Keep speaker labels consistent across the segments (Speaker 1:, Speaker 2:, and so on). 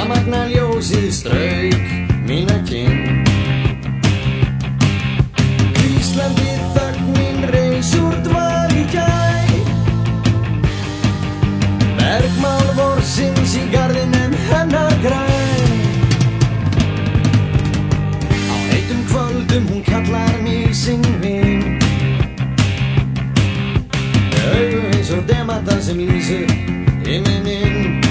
Speaker 1: Rafmagna ljósið strauk mína kinn. Hvíslandi þögnin reis úr dval í gær. Bergmál vorsins í garðinum hennar græn. Á heitum kvöldum hún kallar mig sinn vin. Augu eins og demanta sem lýsir himinninn.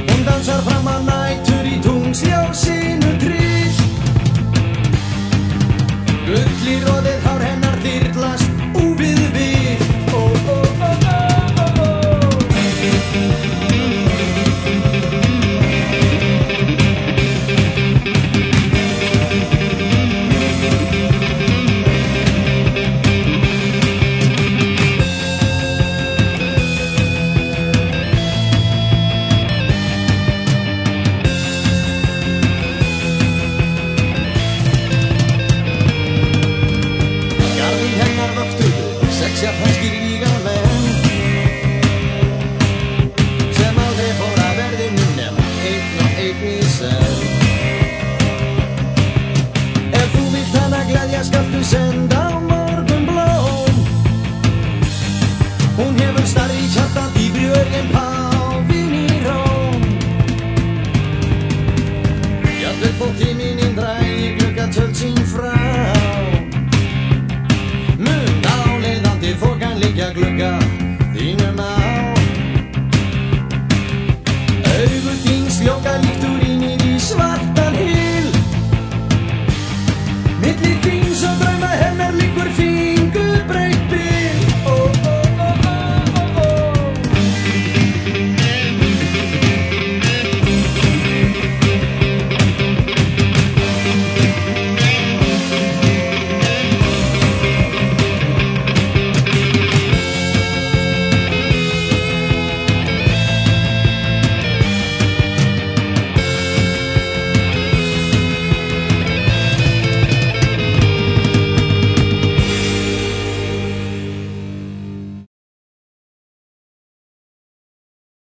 Speaker 1: Hún dansar fram að nætur í tunglsljósinu tryll. Gull í roðið hár hennar þyrlast úfið við. Japanskir vígamenn sem aldrei fór að verðinu nema einn og einn í senn. Ef þú vilt hana gleðja skaltu senda á morgun blóm. Hún hefur starri í hjartað í björgin páfinn í Róm. Jafnvel þótt himinninn dragi gluggatjöld sín frá. Þokan liggja glugga þínum á. Augu þín sljóka